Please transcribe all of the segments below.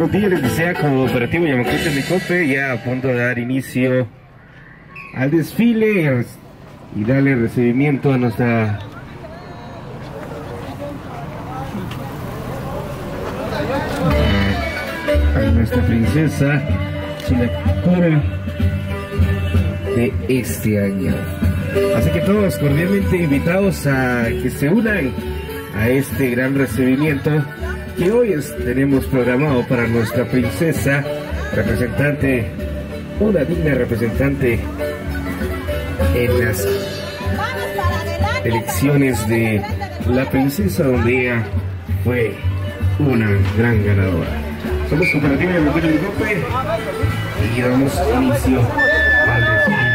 buenos días, les desea Cooperativo Yamacote Micope, ya a punto de dar inicio al desfile y darle recibimiento a nuestra princesa Chinacora de este año. Así que todos cordialmente invitados a que se unan a este gran recibimiento que hoy tenemos programado para nuestra princesa, representante, una digna representante en las elecciones de la princesa, donde ella fue una gran ganadora. Somos Cooperativa de Yamacote Micope y damos inicio al desfile.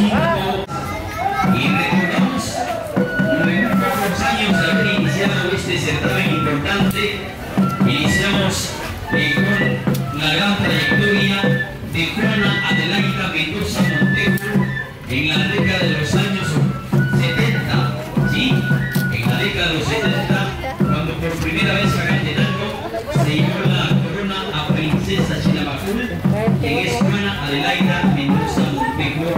Y recordamos en pocos años de haber iniciado este certamen importante. Iniciamos con la gran trayectoria de Juana Adelaida Mendoza Montejo en la década de los años 70, ¿sí? En la década de los 70, cuando por primera vez acá en Tenango se llevó la corona a Princesa Chinabajul, que es Juana Adelaida Mendoza Montejo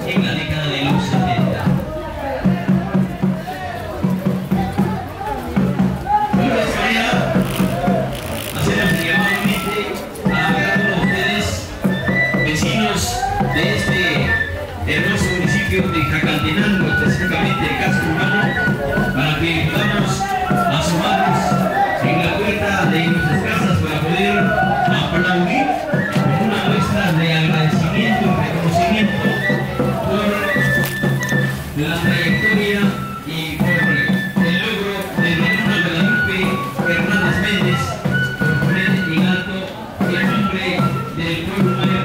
en la década de los 70. De este hermoso municipio de Jacaltenango, específicamente el casco urbano, para que podamos asomarnos en la puerta de nuestras casas para poder aplaudir con una muestra de agradecimiento y reconocimiento por la trayectoria y por el logro de Luna Guadalupe Hernández Méndez, por poner en alto el nombre del pueblo mayor.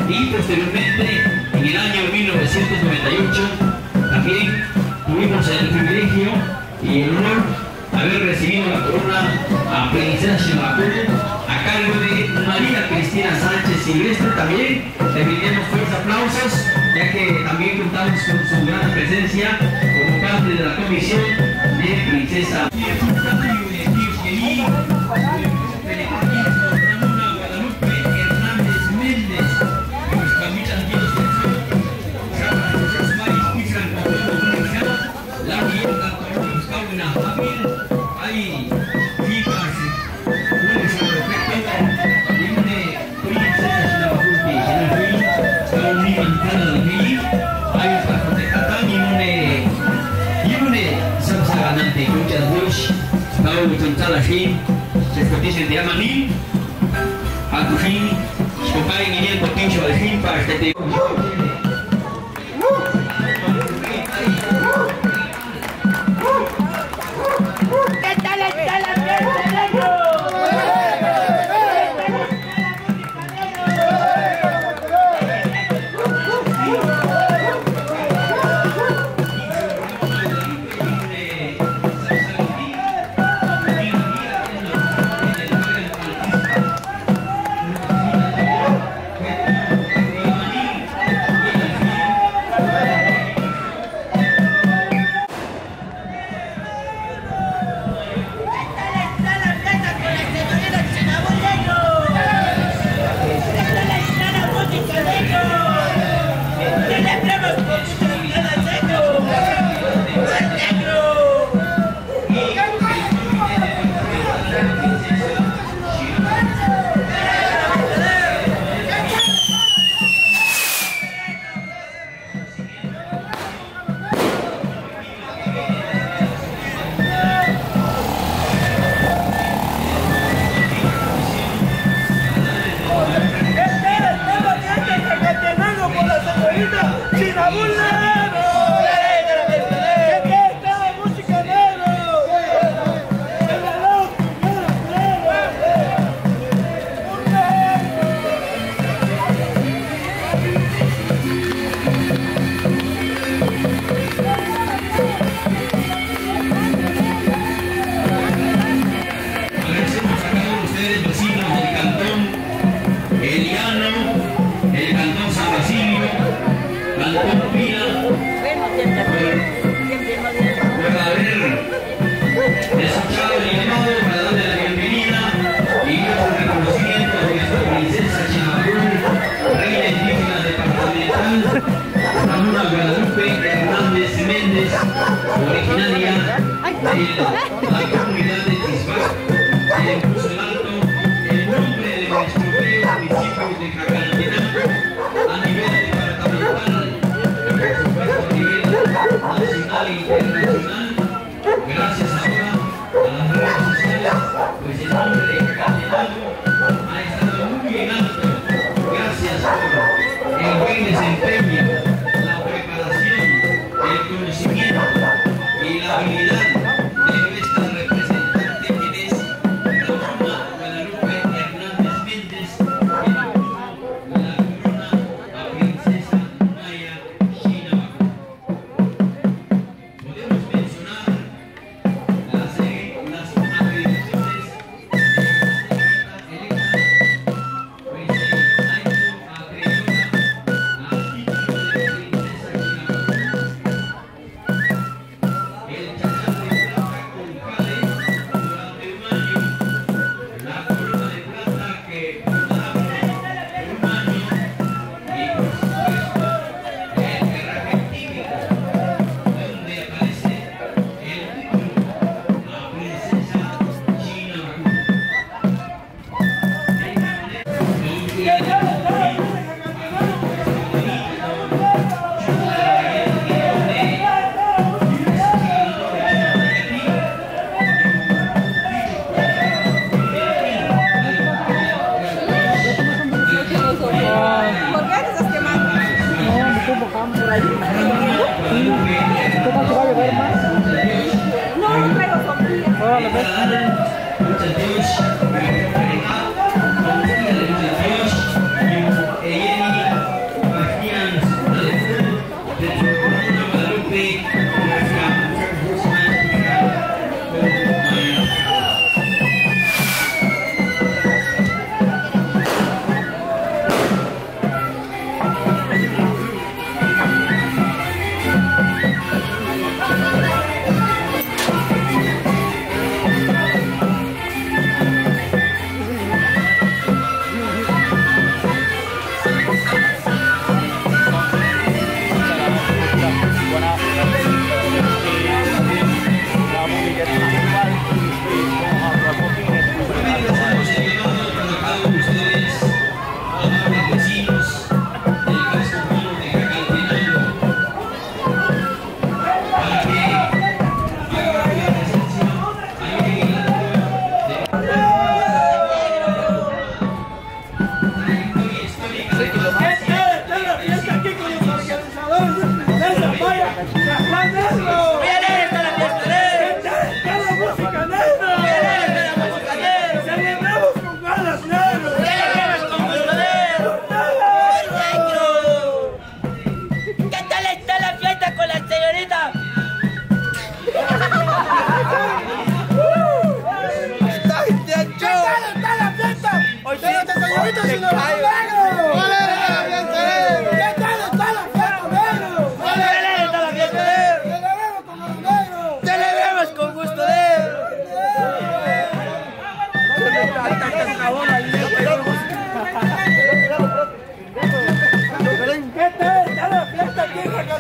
Y posteriormente, en el año 1998, también tuvimos el privilegio y el honor de haber recibido la corona a Princesa Chinabajul a cargo de María Cristina Sánchez Silvestre. También le brindemos fuertes aplausos, ya que también contamos con su gran presencia como parte de la comisión de Princesa. Berlín, se dicen de Amaní, a tu fin, compañía Guinea Portillo al fin para este tipo. Guadalupe Hernández Méndez, originaria de la comunidad de Tisbá, en Cruz del Alto, el nombre de nuestro bello municipio de Jacarantenango, a nivel departamental y por supuesto a nivel nacional e internacional. Gracias ahora a las redes sociales, pues el nombre de Jacarantenango ha estado muy en alto. Gracias por el buen desempeño, el conocimiento y la habilidad de nuestra representante, que es Ramona Guadalupe Hernández Méndez, en la corona a Princesa Maya Shinabaku. Podemos mencionar las acreditaciones de esta señorita electa, pues ha hecho acreedora al título de Princesa Shinabaku. El chachán de plata con jale durante un año, la corona de plata que durará por un año y por supuesto el herraje típico donde aparece el título, la princesa Shinabaku. De esta manera,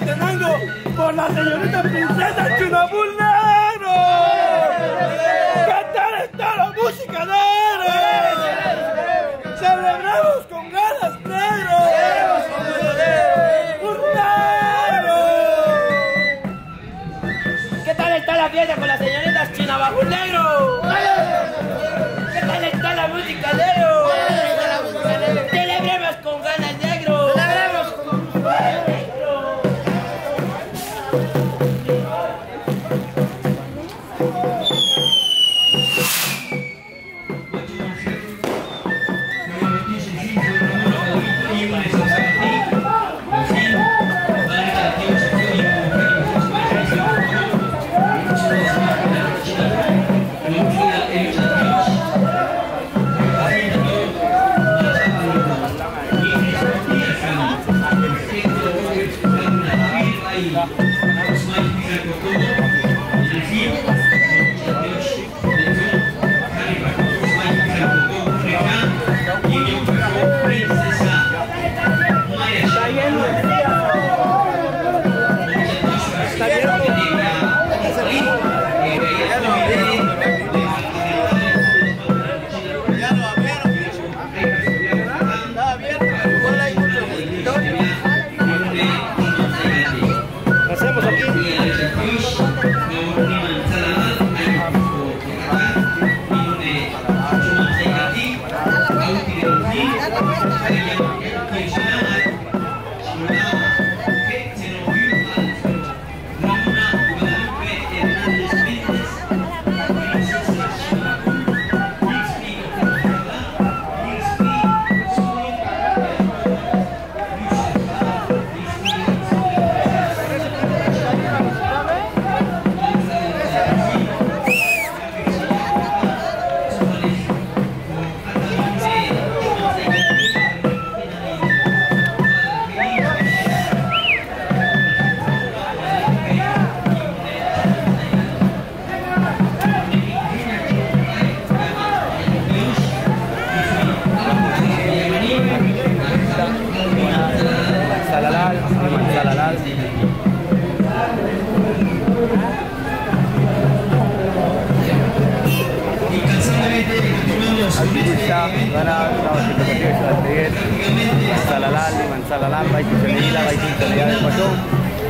Tenango por la señorita princesa Chinabul Negro. ¿Qué tal está la música negro? Celebramos con ganas negro. ¿Qué tal está la fiesta con las señoritas Chinabul Negro? ¿Qué tal está la música negro? Celebremos con ganas negro. Celebremos con ganas negro.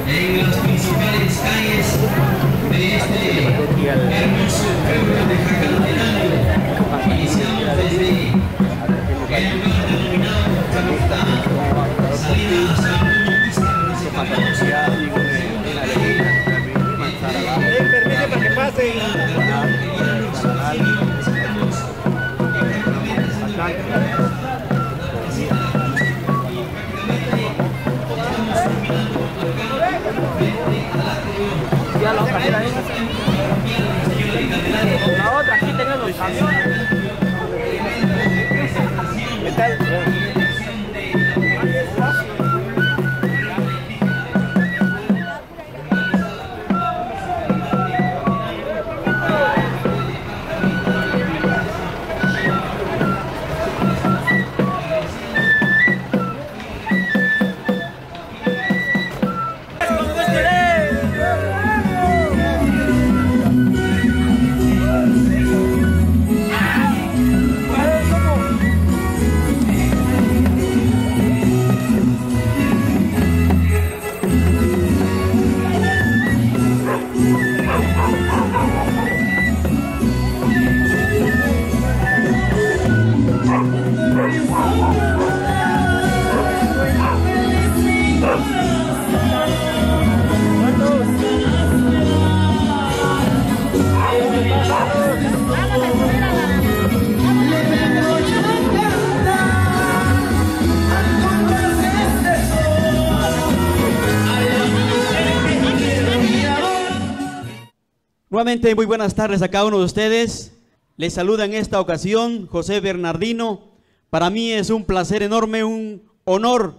En las principales calles de este hermoso pueblo de Jacatenango, iniciamos desde el lugar denominado Canocta, salida a San Antonio Vista, Permite para que pasen. La otra, aquí tenemos los camiones. ¿Qué tal? Nuevamente, muy buenas tardes a cada uno de ustedes. Les saluda en esta ocasión José Bernardino. Para mí es un placer enorme, un honor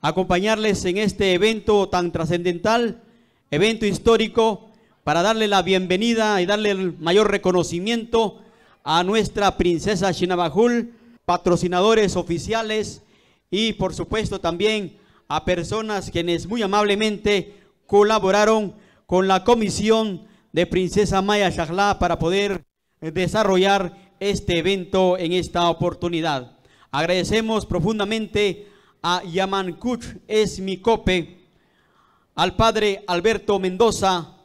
acompañarles en este evento tan trascendental, evento histórico, para darle la bienvenida y darle el mayor reconocimiento a nuestra princesa Chinabajul, patrocinadores oficiales y por supuesto también a personas quienes muy amablemente colaboraron con la comisión de Princesa Maya Xajla para poder desarrollar este evento en esta oportunidad. Agradecemos profundamente a Yamancuch Esmicope, al padre Alberto Mendoza,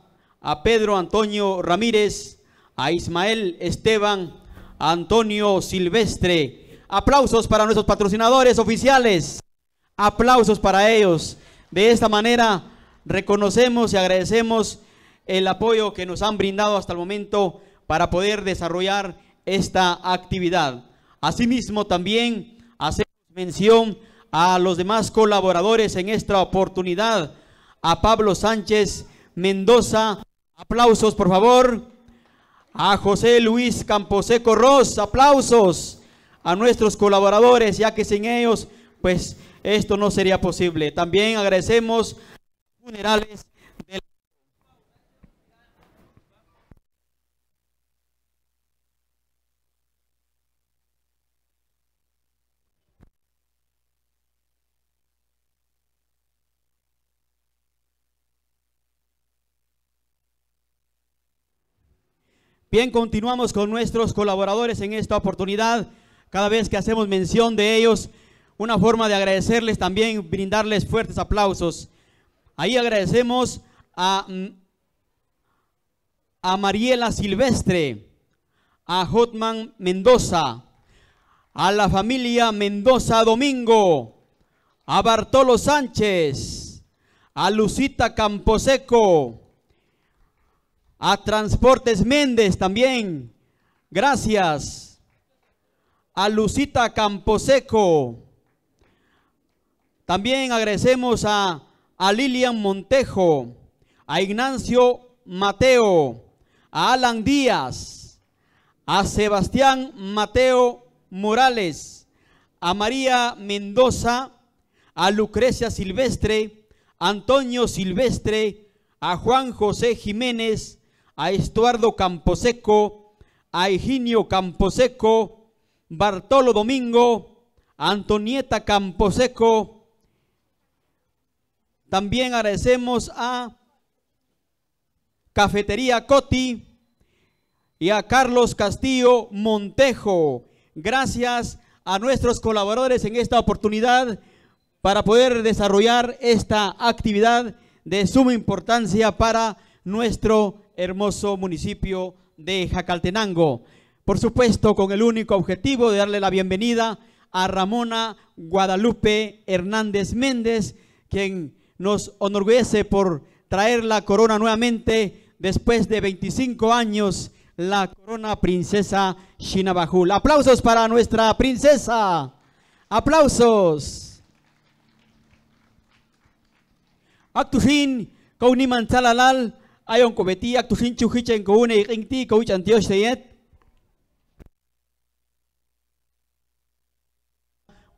a Pedro Antonio Ramírez, a Ismael Esteban, a Antonio Silvestre. Aplausos para nuestros patrocinadores oficiales. Aplausos para ellos. De esta manera reconocemos y agradecemos el apoyo que nos han brindado hasta el momento para poder desarrollar esta actividad. Asimismo, también hacemos mención a los demás colaboradores en esta oportunidad. A Pablo Sánchez Mendoza, aplausos por favor. A José Luis Camposeco Ross, aplausos a nuestros colaboradores, ya que sin ellos pues esto no sería posible. También agradecemos a Funerales del... Bien, continuamos con nuestros colaboradores en esta oportunidad. Cada vez que hacemos mención de ellos, una forma de agradecerles también, brindarles fuertes aplausos. Ahí agradecemos a Mariela Silvestre, a Hotman Mendoza, a la familia Mendoza Domingo, a Bartolo Sánchez, a Lucita Camposeco, a Transportes Méndez también, gracias, a Lucita Camposeco. También agradecemos a Lilian Montejo, a Ignacio Mateo, a Alan Díaz, a Sebastián Mateo Morales, a María Mendoza, a Lucrecia Silvestre, a Antonio Silvestre, a Juan José Jiménez, a Estuardo Camposeco, a Higinio Camposeco, Bartolo Domingo, a Antonieta Camposeco. También agradecemos a Cafetería Coti y a Carlos Castillo Montejo. Gracias a nuestros colaboradores en esta oportunidad para poder desarrollar esta actividad de suma importancia para nuestro hermoso municipio de Jacaltenango. Por supuesto, con el único objetivo de darle la bienvenida a Ramona Guadalupe Hernández Méndez, quien nos enorgullece por traer la corona nuevamente después de 25 años, la corona princesa Xinabajul. Aplausos para nuestra princesa. Aplausos. Aktushin kauni mansalalal ayon kobeti aktushin chuhichen koune ingti kouchan tioseyet.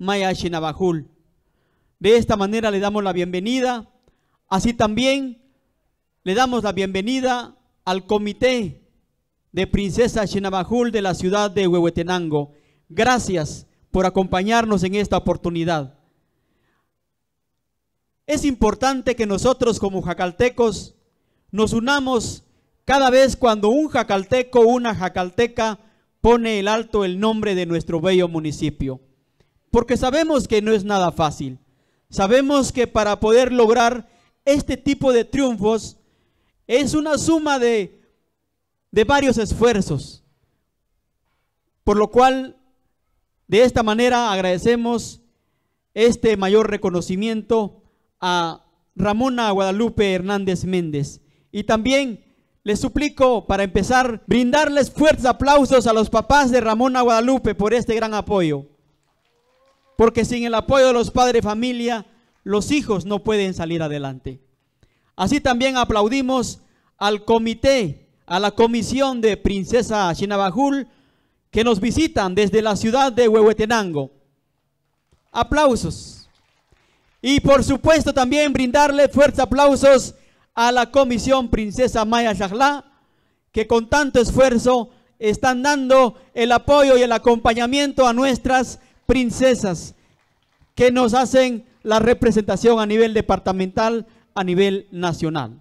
Maya Xinabajul. De esta manera le damos la bienvenida. Así también le damos la bienvenida al comité de Princesa Xinabajul de la ciudad de Huehuetenango. Gracias por acompañarnos en esta oportunidad. Es importante que nosotros como jacaltecos nos unamos cada vez cuando un jacalteco o una jacalteca pone el alto el nombre de nuestro bello municipio. Porque sabemos que no es nada fácil. Sabemos que para poder lograr este tipo de triunfos es una suma de varios esfuerzos. Por lo cual, de esta manera agradecemos este mayor reconocimiento a Ramona Guadalupe Hernández Méndez. Y también les suplico, para empezar, brindarles fuertes aplausos a los papás de Ramona Guadalupe por este gran apoyo. Porque sin el apoyo de los padres de familia, los hijos no pueden salir adelante. Así también aplaudimos al comité, a la comisión de Princesa Xinabajul, que nos visitan desde la ciudad de Huehuetenango. Aplausos. Y por supuesto también brindarle fuertes aplausos a la comisión Princesa Maya Xajla, que con tanto esfuerzo están dando el apoyo y el acompañamiento a nuestras princesas, que nos hacen la representación a nivel departamental, a nivel nacional.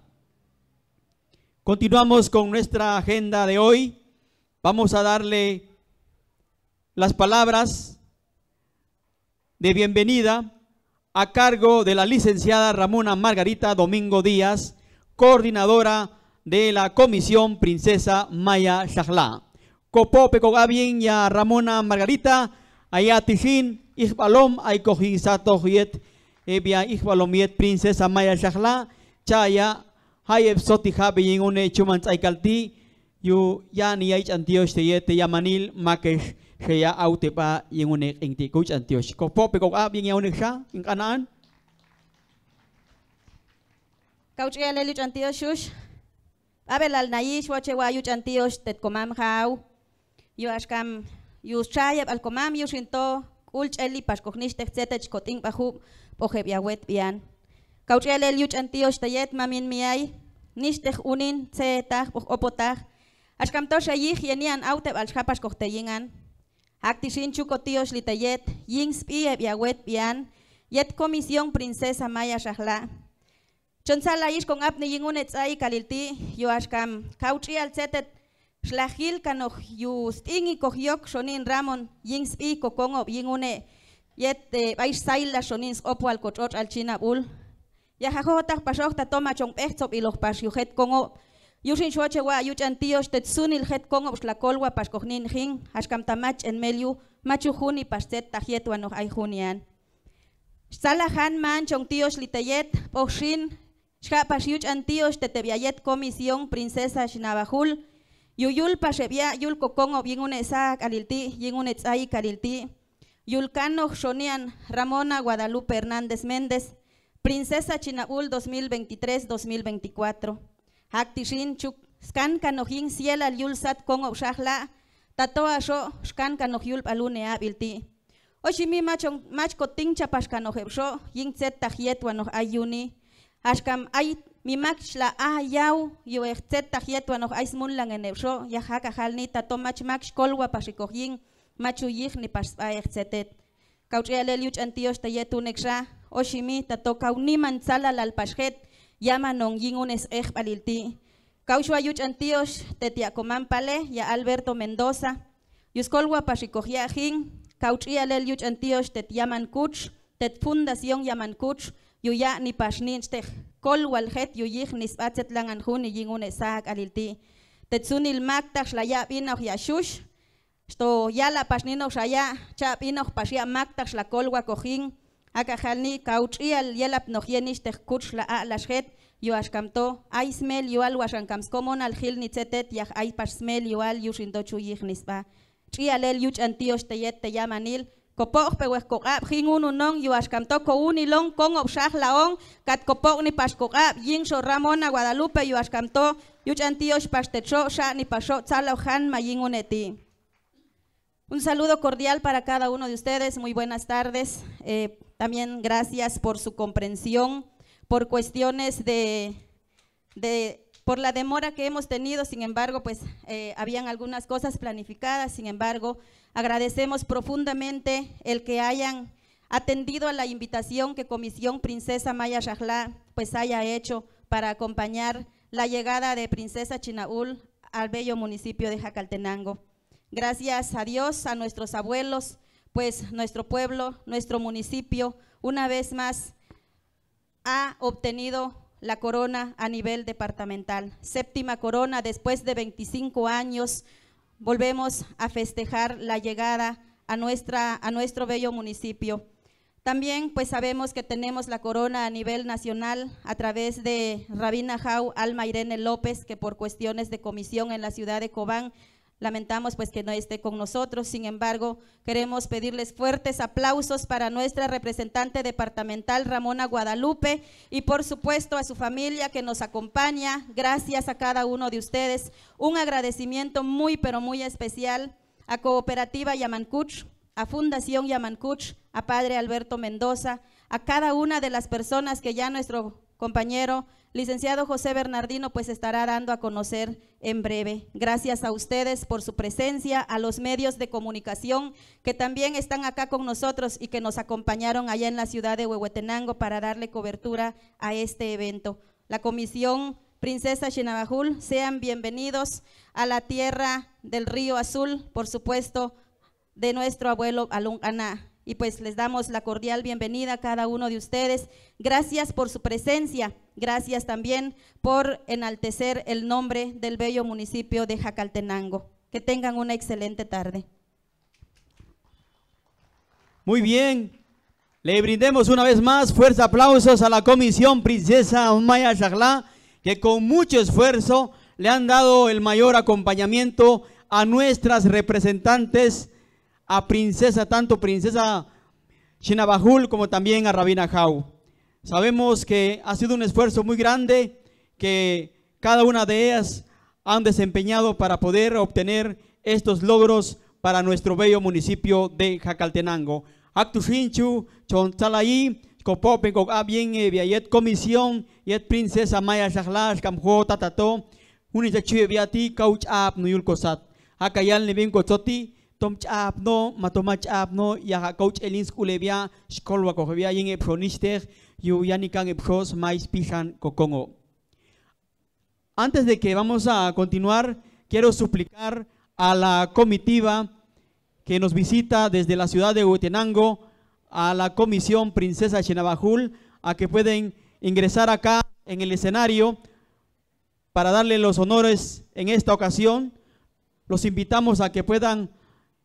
Continuamos con nuestra agenda de hoy. Vamos a darle las palabras de bienvenida a cargo de la licenciada Ramona Margarita Domingo Díaz, coordinadora de la Comisión Princesa Maya Shahla. Copope Cogabien ya Ramona Margarita, ayatishin, ihbalom ay kohin sato hiet, ebia ihbalom yet Princesa Maya Shahla, chaya, hayeb soti habe yingune chumans ay kalti, yu yani ay antiosh te yete yamanil makesh, Shaya aute pa yung unik ingti coach Antioch. Copope Cogabien ya unik siya, yung kanaan. Coach Aleluch Antioch, Abel al naish wache wayuch Antioch tet komam hau. Yo ashkam yus chayab al komam yusinto ulch eli paskognish techetech koting pahub poheb yawet bian. Coach Aleluch Antioch tayet mamin miay nishtech unin tsetach opotach. Ashkam to shayich yenian aute al shapas kohteyingan. Actishin chukotiosh litayet yings pieb yawet bian yet Comisión Princesa Maya Shahla. Chonsala ish con apne yingunet ay kalilti yo ashkam kauchi al zetet shlahil kanoh just ingi kohyok shonin ramon yings pi kokongo yingune yet baish saila shonin opo al kochoch al china bul ya jajotak pasok ta toma chong pechop iloh pas yuhet kongo yushin shoche wa yuchantios tetsunil het kongo shlakolwa paskognin hin ashkam tamach en meliu machu juni paset tahiet wanoh ay junian salahan man chong tios litayet poshin Shkapas yuch Antioch tetebiayet Comisión Princesa Shinabajul yuyul pasebia yul kokongo yingune sak alilti yingune tsai kalilti yulcano shonian Ramona Guadalupe Hernández Méndez Princesa Chinabul 2023-2024 Haktishin chuk skan kanojin ciela yul sat kongo shahla tatoa sho skan kanojul alune abilti Oshimi machong mach koting chapas kanojebsho ying set tahiet wanoh ayuni Ashkam ay mimak shla ayaw yo exet tahiet wanoh aismun lang enebsho ya haka halni tatomach mak shkolwa pasikohin machu yih ni pas exetet Kauchiale liuch Antioch tayetuneksha oshimi tatokaw ni mansala lalpashet yamanong yingunes balilti Kaushwa yuch Antioch tetiakoman pale ya Alberto Mendoza yuskolwa pasikohiahin Kauchiale liuch Antioch tetyaman kuch tet Fundación Yaman Kuch yuya ni pashnin stech kol walhet yuyih nisbatzet langan juni yingune sak alilti tetsunil maktak shlaya binoch yashush sto yala pashnino shaya cha binoch pashya maktak shla kolwa kojin akajalni kauchial yelap noch yenish tech kuch la lashhet yu ashkamto aismel yual washankams komon al hil nitzetet yah ay pasmel yual yushindo chuyih nisba chialel yuch Antioch teyet te yamanil Kopok peweh kokap hingunu nong yu ashkamto ko unilong kong obshah laong kat kopok ni pas kokap ying so Ramona Guadalupe yu ashkamto yuch Antioch pastecho sha ni pasho tzalohan mayinguneti. Un saludo cordial para cada uno de ustedes, muy buenas tardes. También gracias por su comprensión, por cuestiones por la demora que hemos tenido, sin embargo, pues habían algunas cosas planificadas, sin embargo, agradecemos profundamente el que hayan atendido a la invitación que Comisión Princesa Maya Shahla pues haya hecho para acompañar la llegada de Princesa Chinabul al bello municipio de Jacaltenango. Gracias a Dios, a nuestros abuelos, pues nuestro pueblo, nuestro municipio, una vez más ha obtenido la corona a nivel departamental. Séptima corona después de 25 años. Volvemos a festejar la llegada a nuestro bello municipio. También pues sabemos que tenemos la corona a nivel nacional a través de Rabina Jau Alma Irene López, que por cuestiones de comisión en la ciudad de Cobán lamentamos pues que no esté con nosotros. Sin embargo, queremos pedirles fuertes aplausos para nuestra representante departamental Ramona Guadalupe y por supuesto a su familia que nos acompaña. Gracias a cada uno de ustedes. Un agradecimiento muy pero muy especial a Cooperativa Yamankuch, a Fundación Yamankuch, a Padre Alberto Mendoza, a cada una de las personas que ya nuestro compañero licenciado José Bernardino pues estará dando a conocer en breve. Gracias a ustedes por su presencia, a los medios de comunicación que también están acá con nosotros y que nos acompañaron allá en la ciudad de Huehuetenango para darle cobertura a este evento. La Comisión Princesa Chinabajul, sean bienvenidos a la tierra del Río Azul, por supuesto, de nuestro abuelo Alun Aná. Y pues les damos la cordial bienvenida a cada uno de ustedes. Gracias por su presencia, gracias también por enaltecer el nombre del bello municipio de Jacaltenango. Que tengan una excelente tarde. Muy bien, le brindemos una vez más fuertes aplausos a la Comisión Princesa Maya Xajla, que con mucho esfuerzo le han dado el mayor acompañamiento a nuestras representantes, a Princesa, tanto Princesa Chinabajul como también a Rabina Jau. Sabemos que ha sido un esfuerzo muy grande que cada una de ellas han desempeñado para poder obtener estos logros para nuestro bello municipio de Jacaltenango. Actu Shinchu, Chontalai, Copope, Bien, Viayet Comisión, Yet Princesa Maya Xajla, Camjo, Tatato, Unichachu, Viati, Couch Ab, Nuyul Cosat, Acayal, Nevin Cochoti, Tom Chap no, Matomach Ab no, Yaha Coach Elins Culebia, Skolwa Cojevia, Yin Epsonister, Yu Yanikan Epsos, Mais Pishan Cocongo. Antes de que vamos a continuar, quiero suplicar a la comitiva que nos visita desde la ciudad de Huehuetenango, a la Comisión Princesa Chinabajul, a que pueden ingresar acá en el escenario para darle los honores en esta ocasión. Los invitamos a que puedan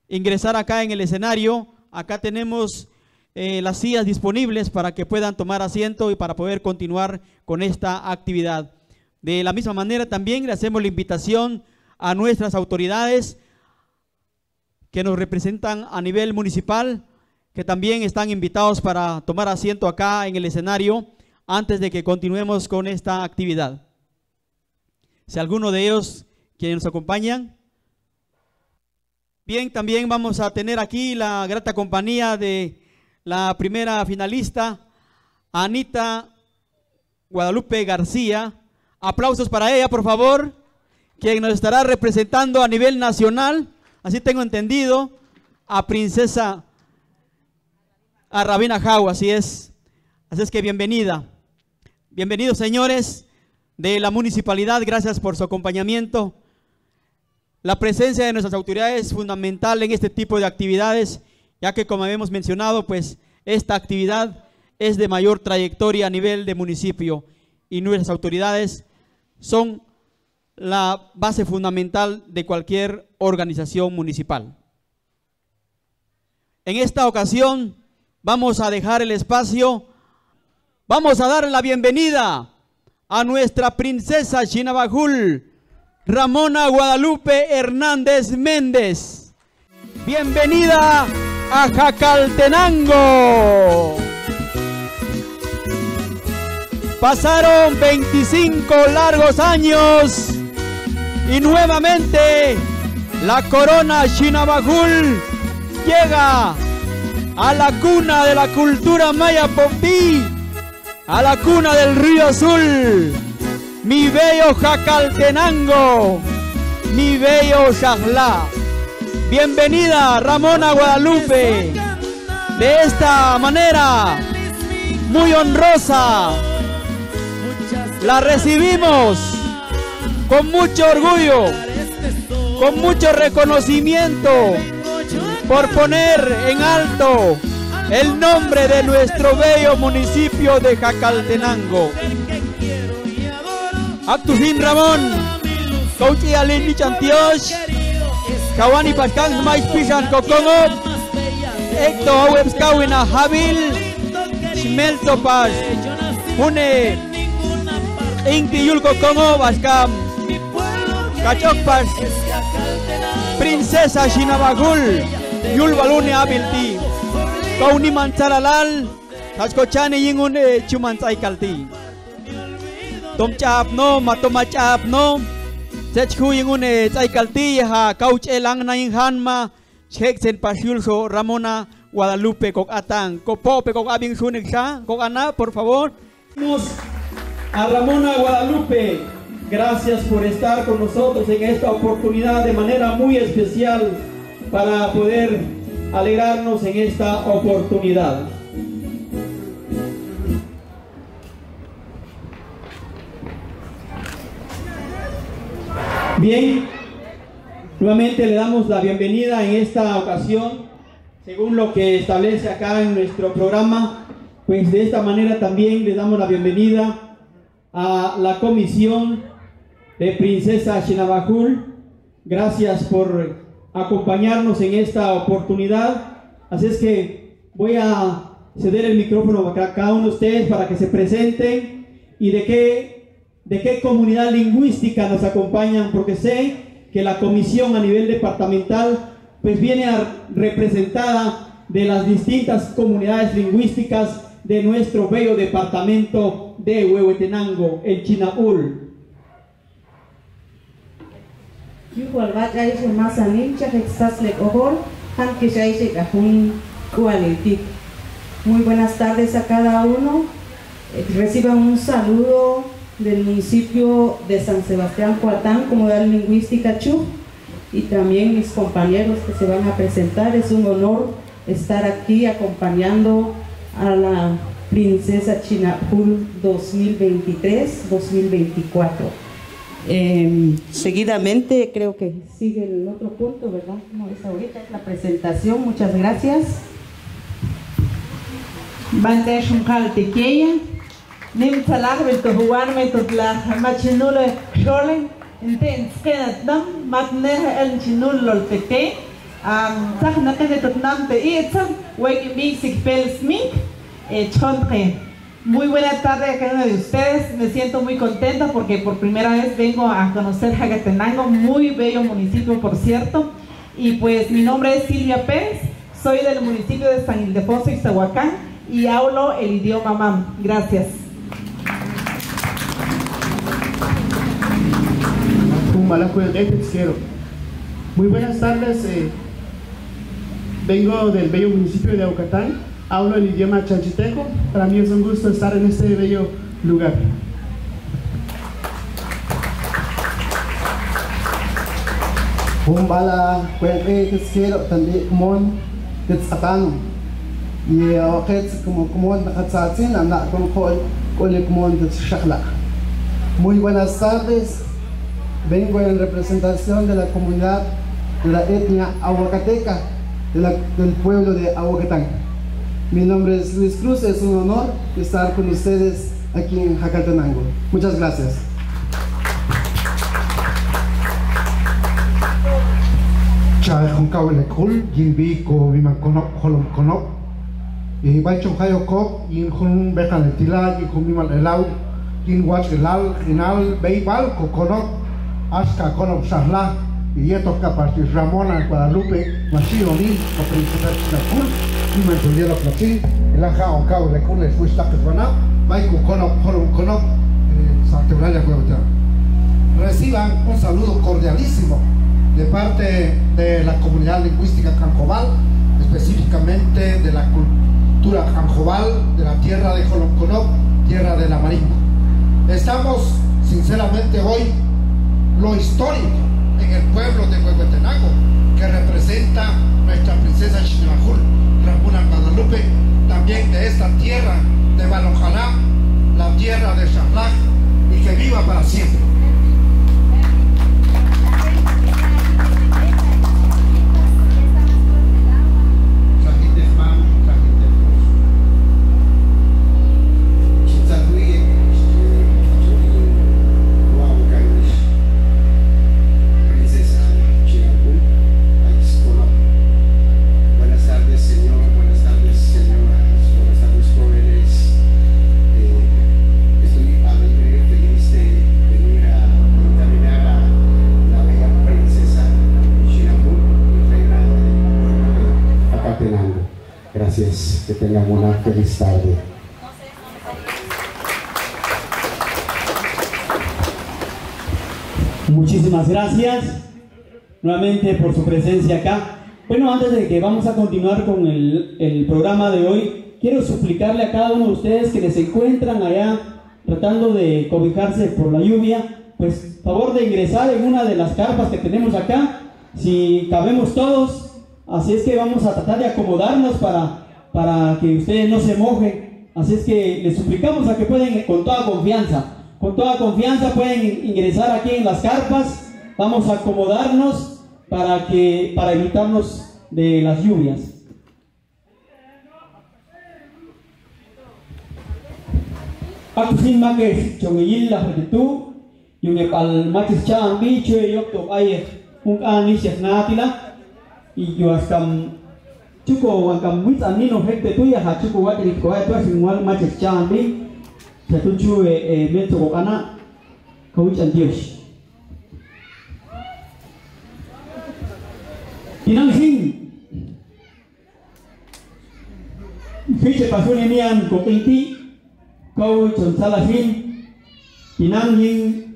ingresar acá en el escenario. Acá tenemos las sillas disponibles para que puedan tomar asiento y para poder continuar con esta actividad. De la misma manera también le hacemos la invitación a nuestras autoridades que nos representan a nivel municipal, que también están invitados para tomar asiento acá en el escenario antes de que continuemos con esta actividad. Si alguno de ellos quienes nos acompañan. Bien, también vamos a tener aquí la grata compañía de la primera finalista, Anita Guadalupe García. Aplausos para ella, por favor, quien nos estará representando a nivel nacional, así tengo entendido, a Princesa, a Rabina Jau, así es. Así es que bienvenida. Bienvenidos, señores de la municipalidad, gracias por su acompañamiento. La presencia de nuestras autoridades es fundamental en este tipo de actividades, ya que como habíamos mencionado, pues esta actividad es de mayor trayectoria a nivel de municipio y nuestras autoridades son la base fundamental de cualquier organización municipal. En esta ocasión vamos a dejar el espacio, vamos a dar la bienvenida a nuestra princesa Chinabajul, Ramona Guadalupe Hernández Méndez. Bienvenida a Jacaltenango. Pasaron 25 largos años y nuevamente la corona Chinabajul llega a la cuna de la cultura maya popí, a la cuna del Río Azul, mi bello Jacaltenango, mi bello Xajla. Bienvenida Ramona Guadalupe, de esta manera muy honrosa la recibimos con mucho orgullo, con mucho reconocimiento por poner en alto el nombre de nuestro bello municipio de Jacaltenango. Actujin Ramón, Cauchi Alini Chantios, Kawani Pascan Mais Pisan Cocongo, Hecto Awebs Kawina Habil, Shmelto Pas, Une Inti Yul Cocongo Bascam, Cachokpas, Princesa Chinabajul, Yul Balune Abilti, Kauni Manzaralal, Tascochani Yingune Chumanzai Kalti. Tom chap no, matoma chap no, Sechhu Yingune Zaikalti, ha Couch Elang Nain Hanma, Cheksen Pashulso, Ramona Guadalupe Cocatán, Copope Coc Abin Sunexa, Cocana, por favor. A Ramona Guadalupe, gracias por estar con nosotros en esta oportunidad de manera muy especial para poder alegrarnos en esta oportunidad. Bien, nuevamente le damos la bienvenida en esta ocasión, según lo que establece acá en nuestro programa, pues de esta manera también le damos la bienvenida a la comisión de Princesa Chinabajul. Gracias por acompañarnos en esta oportunidad. Así es que voy a ceder el micrófono a cada uno de ustedes para que se presenten y de qué comunidad lingüística nos acompañan, porque sé que la comisión a nivel departamental pues viene representada de las distintas comunidades lingüísticas de nuestro bello departamento de Huehuetenango, el Chinabul. Muy buenas tardes a cada uno. Reciban un saludo del municipio de San Sebastián Coatán, Comunidad Lingüística Chuj, y también mis compañeros que se van a presentar. Es un honor estar aquí acompañando a la Princesa Chinabajul 2023-2024. Seguidamente creo que sigue el otro punto, ¿verdad? No es ahorita, es la presentación. Muchas gracias. Nim talag bil tuhuan me tutla machinule shole inte skena dam matne el chinul lol pete tak nakene tutnam te itza weki mi sikpel smink chontre. Muy buena tarde a cada uno de ustedes. Me siento muy contenta porque por primera vez vengo a conocer Jagatenango, muy bello municipio por cierto. Y pues mi nombre es Silvia Pérez, soy del municipio de San Ildefonso, Ixtahuacán, y hablo el idioma mam. Gracias. Muy buenas tardes, vengo del bello municipio de Aucatán, hablo el idioma chanchiteco. Para mí es un gusto estar en este bello lugar. Bala cuelgue quiero también como que satano y como nakatsatin anda con como Muy buenas tardes. Vengo en representación de la comunidad de la etnia ahuacateca del pueblo de Ahuacatán. Mi nombre es Luis Cruz, es un honor estar con ustedes aquí en Jagatenango. Muchas gracias. Chay Honkawele Kul, Yinbi ko Viman Konop, Holom Konop, y Baichon Hayo Kop, Yin Hun Bekan Tila, Yin Humimal Elau, Yin Watch Elal, Inal, Beibal, Kokonop, Aska Konop Shahla, y Yeto Kapartis Ramona, Guadalupe, Machironi, o Princesa Chinabajul, y me entendieron así, el Aja Honkawele Kul, es Fuistaketwana, Baiko Konop, Holom Konop, Santebraya Huehuetenango. Reciban un saludo cordialísimo de parte de la comunidad lingüística Canjobal, específicamente de la cultura Canjobal, de la tierra de Jolonconop, tierra de la Marinco. Estamos sinceramente hoy lo histórico en el pueblo de Huehuetenango, que representa nuestra princesa Chinabajul, Ramona Guadalupe, también de esta tierra de Balonjalá, la tierra de Xablaj, y que viva para siempre. Gracias, que tengan una feliz tarde. Muchísimas gracias nuevamente por su presencia acá. Bueno, antes de que vamos a continuar con el programa de hoy, quiero suplicarle a cada uno de ustedes que les encuentran allá tratando de cobijarse por la lluvia, pues favor de ingresar en una de las carpas que tenemos acá, si cabemos todos. Así es que vamos a tratar de acomodarnos para que ustedes no se mojen. Así es que les suplicamos a que pueden con toda confianza pueden ingresar aquí en las carpas. Vamos a acomodarnos para evitarnos de las lluvias. Akusin makes chongil la hatitu yung al makis chan bicho yok to ay kung ani siya natila y yo hasta chuko wakam wit anino hekte tu ya ha chuko wat rit ko ay to singwal makis chan bi sa tu chu meto ko kana kawich an dios tinangsin fiche pasuni nian ko kinti kau chon salahin tinangin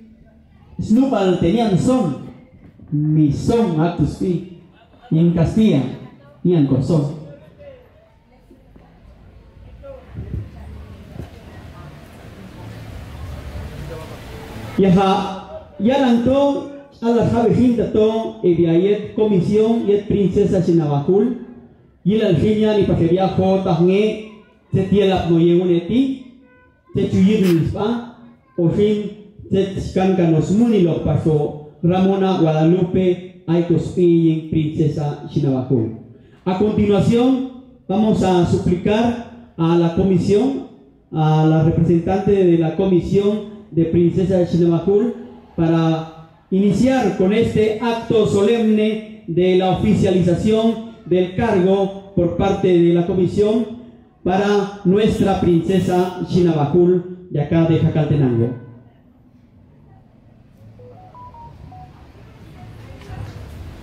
snupal tenían son mi son actus pi y en Castilla nian ko son ya lanto a la jabejín to eviayet comisión yet princesa Chinabajul y la alfinia ni pasería jota nge se tielap no yeguneti se chuyir pa o fin se cancanos munilo pasó Ramona Guadalupe Aitospi princesa Chinabajul. A continuación vamos a suplicar a la comisión, a la representante de la comisión de princesa Chinabajul para iniciar con este acto solemne de la oficialización del cargo por parte de la comisión para nuestra princesa Chinabajul de acá de Jacaltenango.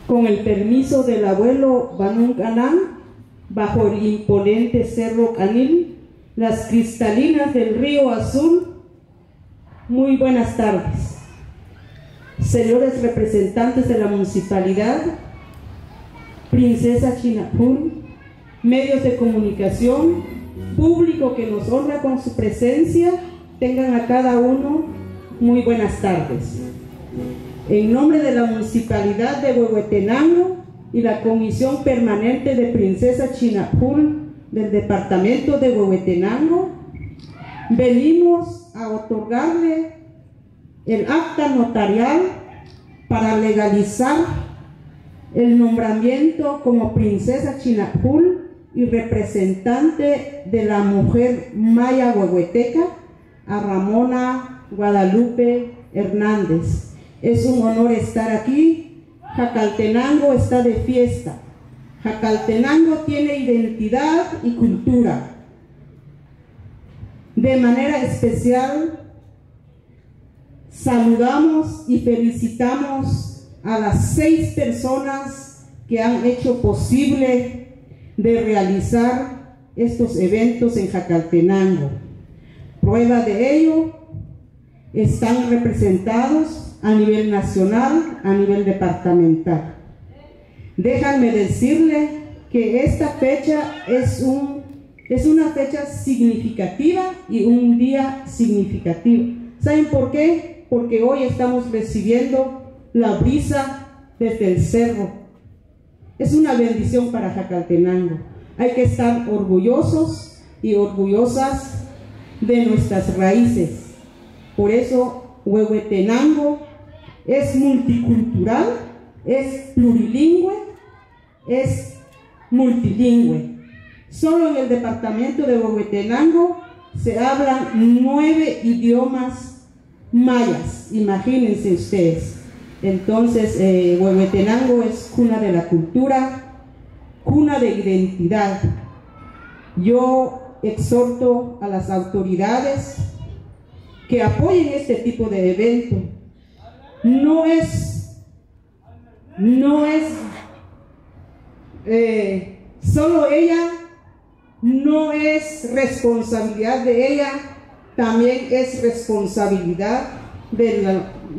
Con el permiso del abuelo Banun Canán, bajo el imponente Cerro Canil, las cristalinas del río Azul, muy buenas tardes. Señores representantes de la municipalidad, princesa Chinabajul, medios de comunicación, público que nos honra con su presencia, tengan a cada uno muy buenas tardes. En nombre de la Municipalidad de Huehuetenango y la Comisión Permanente de Princesa Chinabajul del Departamento de Huehuetenango, venimos a otorgarle el acta notarial para legalizar el nombramiento como Princesa Chinabajul y representante de la mujer maya huehueteca a Ramona Guadalupe Hernández. Es un honor estar aquí. Jacaltenango está de fiesta. Jacaltenango tiene identidad y cultura. De manera especial, saludamos y felicitamos a las 6 personas que han hecho posible de realizar estos eventos en Jacaltenango. Prueba de ello, están representados a nivel nacional, a nivel departamental. Déjenme decirle que esta fecha es una fecha significativa y un día significativo. ¿Saben por qué? Porque hoy estamos recibiendo la brisa desde el cerro. Es una bendición para Jacaltenango. Hay que estar orgullosos y orgullosas de nuestras raíces. Por eso Huehuetenango es multicultural, es plurilingüe, es multilingüe. Solo en el departamento de Huehuetenango se hablan 9 idiomas mayas, imagínense ustedes. Entonces Huehuetenango es cuna de la cultura, cuna de identidad. Yo exhorto a las autoridades que apoyen este tipo de evento. No es solo ella, no es responsabilidad de ella, también es responsabilidad de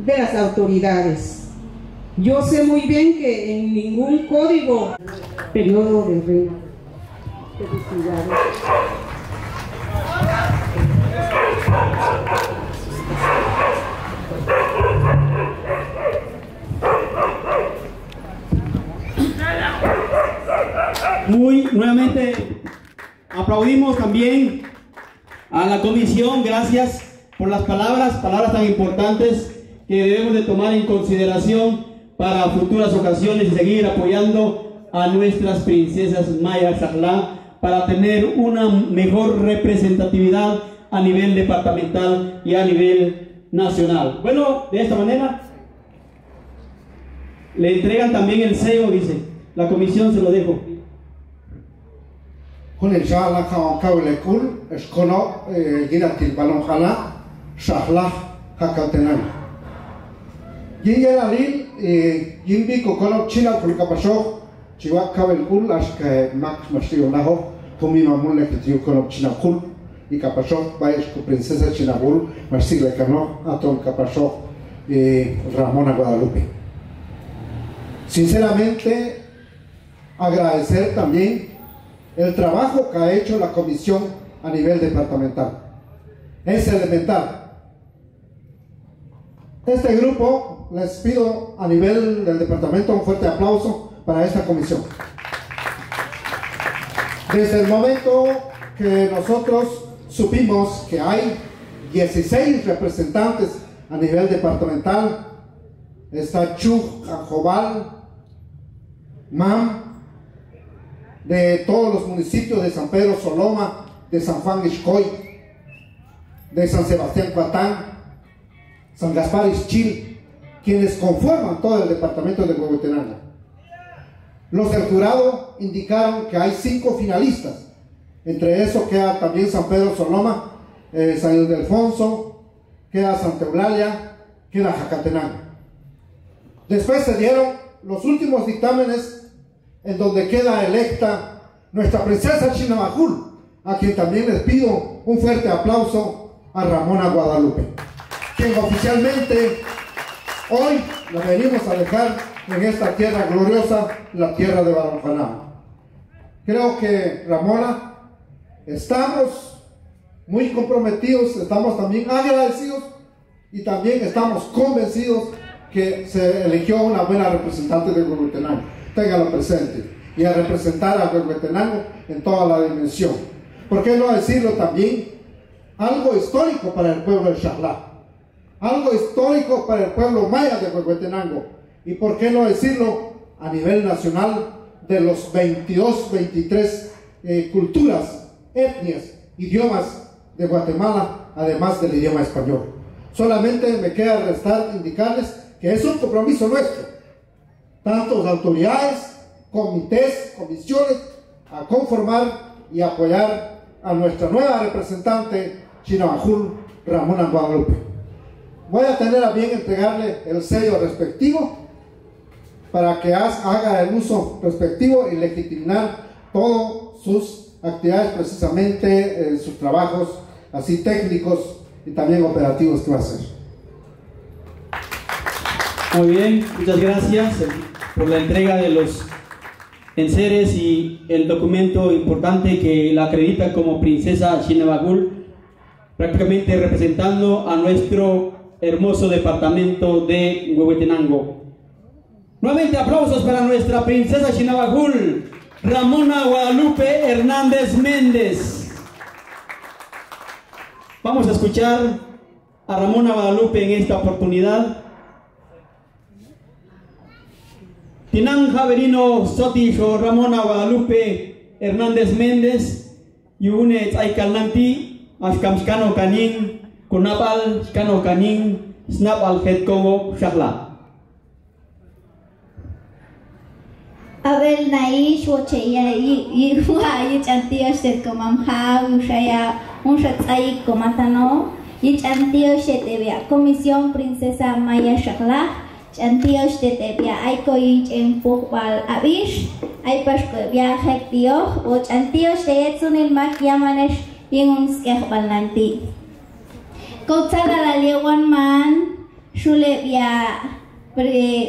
las autoridades. Yo sé muy bien que en ningún código, periodo de reina. Felicidades. Nuevamente aplaudimos también a la comisión. Gracias por las palabras tan importantes que debemos de tomar en consideración para futuras ocasiones y seguir apoyando a nuestras princesas Maya Xajla para tener una mejor representatividad a nivel departamental y a nivel nacional. Bueno, de esta manera le entregan también el sello, dice, la comisión se lo dejo. Con el Xajla Kawlekul, Escono, Giratil Balon Jala, Xajla Hakautenang. Yingelalil, Yimbi Kokono China Kulkapasho, Chihuahua Kawlekul, Ashka Max Mastiu Naho, Tomima Mule Kitiu Kono China Kul, y Kapasho, Bayesh Princesa Chinabul, Marcile Cano, Atom Kapasho, Ramona Guadalupe. Sinceramente, agradecer también el trabajo que ha hecho la comisión a nivel departamental. Es elemental. Este grupo, les pido a nivel del departamento un fuerte aplauso para esta comisión. Desde el momento que nosotros supimos que hay 16 representantes a nivel departamental, está Chuj, Ajobal, Mam, de todos los municipios de San Pedro Soloma, de San Juan Ixcoy, de San Sebastián Cuatán, San Gaspar Ischil, quienes conforman todo el departamento de Huehuetenango. Los del jurado indicaron que hay 5 finalistas. Entre eso queda también San Pedro Soloma, San Ildefonso, queda Santa Eulalia, queda Jacatenango. Después se dieron los últimos dictámenes en donde queda electa nuestra princesa Chinabajul, a quien también les pido un fuerte aplauso, a Ramona Guadalupe, quien oficialmente hoy la venimos a dejar en esta tierra gloriosa, la tierra de Baranjanao. Creo que Ramona, estamos muy comprometidos, estamos también agradecidos y también estamos convencidos que se eligió una buena representante de Huehuetenango. Téngalo presente, y a representar a Huehuetenango en toda la dimensión. ¿Por qué no decirlo también? Algo histórico para el pueblo de Xajla, algo histórico para el pueblo maya de Huehuetenango, y por qué no decirlo a nivel nacional de los 22, 23 culturas, etnias, idiomas de Guatemala, además del idioma español. Solamente me queda restar indicarles que es un compromiso nuestro, tanto las autoridades, comités, comisiones, a conformar y apoyar a nuestra nueva representante Chinabajul, Ramona Guadalupe. Voy a tener a bien entregarle el sello respectivo para que haga el uso respectivo y legitimar todas sus actividades, precisamente sus trabajos así técnicos y también operativos que va a hacer. Muy bien, muchas gracias por la entrega de los enseres y el documento importante que la acredita como princesa Chinabajul, prácticamente representando a nuestro hermoso departamento de Huehuetenango. Nuevamente aplausos para nuestra princesa Chinabajul, Ramona Guadalupe Hernández Méndez. Vamos a escuchar a Ramona Guadalupe en esta oportunidad. Tinan Javerino Sotisho Ramona Guadalupe Hernández Méndez, Yune Tzaikalnanti, Ashkamskano Kanin, Kunapal, Skano Kanin, Snap al Kongo Xajla. Abel Naish, Wocheya, Yich Antioch de Comamha, Ushaya, Unshatzai Comatano, Yich Antioch de Tebia, Comisión Princesa Maya Xajla, Antioch de Tebia, Aiko Yich en Pukbal Abish, Aipashko Viaje Tio, Och Antioch de Etsunil Mak Yamanesh, Yingunskeh Balnanti. Kotsara la Lewan Man, Shule Via.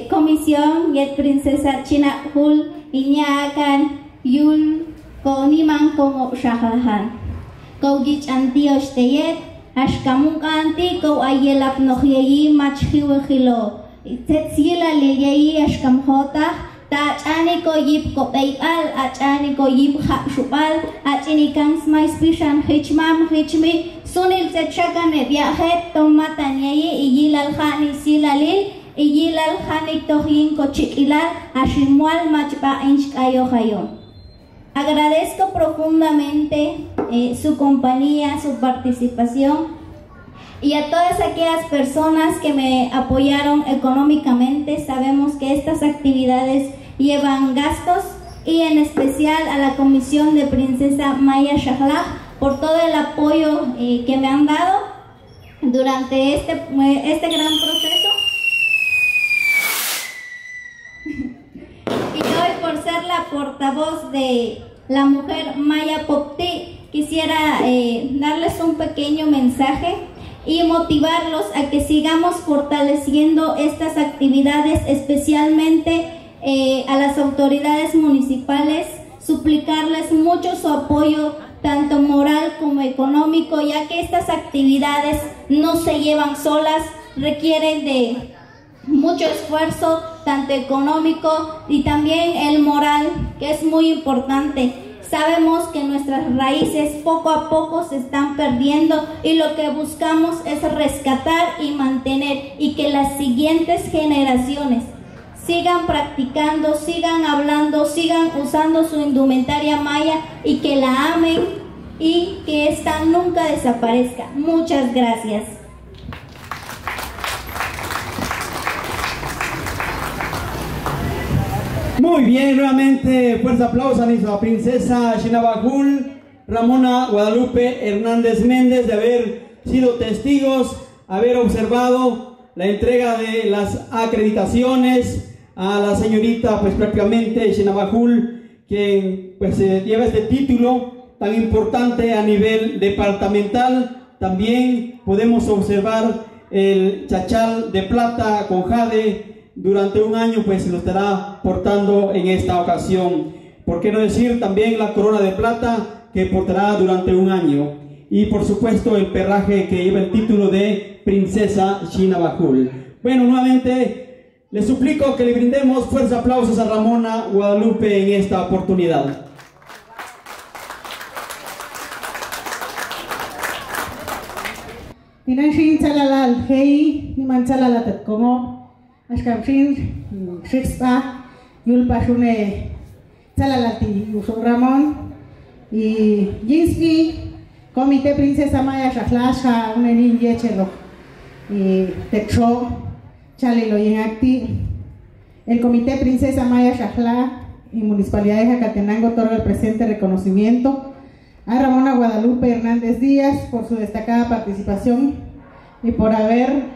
Comisión Yet Princesa Chinabajul Iñakan Yul Konimang Kongo Xajlahan Ko Gich Antioch de Yet Ashkamunka Anti Ko Ayelap Nohyeyi Machhiwehilo Tetsiela Leyeyi Ashkamhota Tachani ko yip ko al, achani ko yip hapshupal, achini kang smais pishan hichmam hichmi, sunil setchakane viajet tomatanyayi iyilal hani silalil, iyilal hani tohin ko chikilal, ashimual machpa inchkayo hayo. Agradezco profundamente su compañía, su participación y a todas aquellas personas que me apoyaron económicamente. Sabemos que estas actividades llevan gastos y en especial a la Comisión de Princesa Maya Shaklah por todo el apoyo que me han dado durante este gran proceso. Y hoy, por ser la portavoz de la mujer Maya Popti, quisiera darles un pequeño mensaje y motivarlos a que sigamos fortaleciendo estas actividades, especialmente a las autoridades municipales, suplicarles mucho su apoyo, tanto moral como económico, ya que estas actividades no se llevan solas, requieren de mucho esfuerzo, tanto económico y también el moral, que es muy importante. Sabemos que nuestras raíces poco a poco se están perdiendo y lo que buscamos es rescatar y mantener, y que las siguientes generaciones sigan practicando, sigan hablando, sigan usando su indumentaria maya y que la amen y que esta nunca desaparezca. Muchas gracias. Muy bien, nuevamente fuerte aplauso a nuestra princesa Xinabajul, Ramona Guadalupe Hernández Méndez, de haber sido testigos, haber observado la entrega de las acreditaciones a la señorita, pues prácticamente Xinabajul, quien pues lleva este título tan importante a nivel departamental. También podemos observar el chachal de plata con jade. Durante un año pues lo estará portando en esta ocasión. ¿Por qué no decir también la corona de plata que portará durante un año? Y por supuesto el perraje que lleva el título de princesa Xinabajul. Bueno, nuevamente les suplico que le brindemos fuertes aplausos a Ramona Guadalupe en esta oportunidad. Tinashin Chalalal, Hei, Niman Chalalatat como Ashkamshin, Shixpa, Yulpashune, Chalalati, Usul Ramón, y Jinsky, Comité Princesa Maya Shaklasha, Unenin Yechelo, y Techo, Chalilo Yenacti, el Comité Princesa Maya Shaklah y Municipalidad de Jacatenango otorga el presente reconocimiento a Ramona Guadalupe Hernández Díaz por su destacada participación y por haber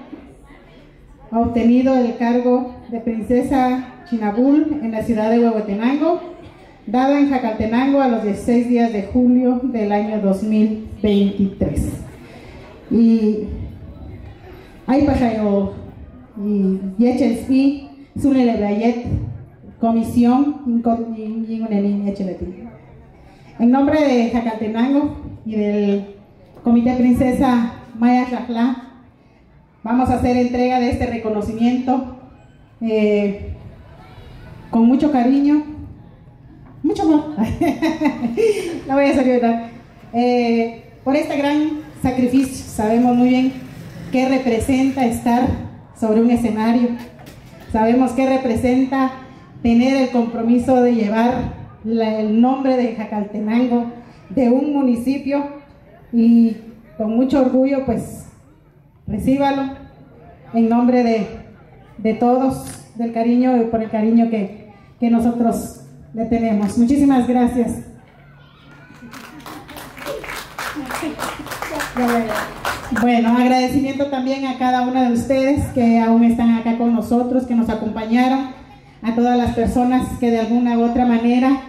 obtenido el cargo de princesa Xinabul en la ciudad de Huehuetenango, dado en Jacatenango a los 16 días de julio del año 2023. Y hay pasayo y yechelspi sunele bayet comisión en nombre de Jacatenango y del Comité Princesa Maya Shaklah, vamos a hacer entrega de este reconocimiento con mucho cariño, mucho amor. No voy a hacer llorar. Por este gran sacrificio. Sabemos muy bien qué representa estar sobre un escenario. Sabemos qué representa tener el compromiso de llevar el nombre de Jacaltenango, de un municipio, y con mucho orgullo pues recíbalo en nombre de todos, del cariño y por el cariño que nosotros le tenemos. Muchísimas gracias. Bueno, agradecimiento también a cada uno de ustedes que aún están acá con nosotros, que nos acompañaron, a todas las personas que de alguna u otra manera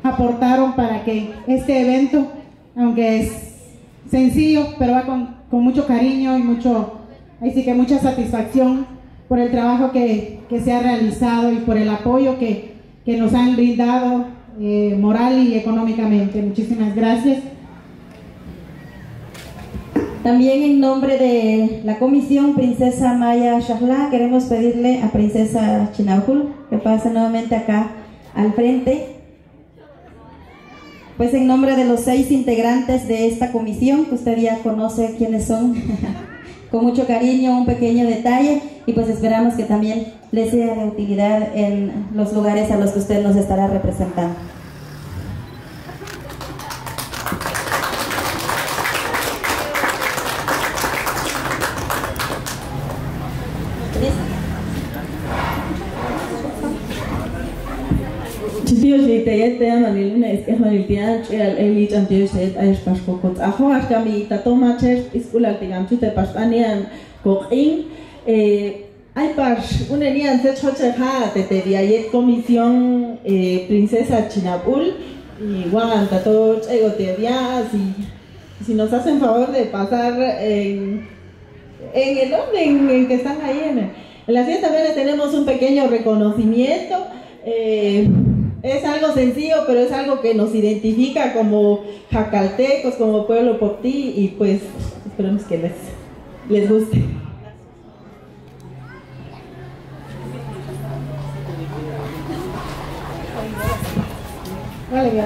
aportaron para que este evento, aunque es sencillo, pero va con mucho cariño y mucha satisfacción por el trabajo que se ha realizado y por el apoyo que nos han brindado moral y económicamente. Muchísimas gracias. También en nombre de la Comisión Princesa Maya Shahla queremos pedirle a Princesa Chinabajul que pase nuevamente acá al frente. Pues en nombre de los 6 integrantes de esta comisión, que usted ya conoce quiénes son, con mucho cariño, un pequeño detalle, y pues esperamos que también les sea de utilidad en los lugares a los que usted nos estará representando. Chitio te maniluna es que maniltian el lichantío se es pascocot ajo hasta mi tatoma ches escuela tigam chute pastanian coquín hay pas unenian se choche ha te diayet comisión princesa Chinabajul y guan tato ego te días y si nos hacen favor de pasar en el orden en que están ahí en la fiesta también tenemos un pequeño reconocimiento. Es algo sencillo, pero es algo que nos identifica como jacaltecos, como pueblo poptí, y pues esperemos que les guste. Vale, bien.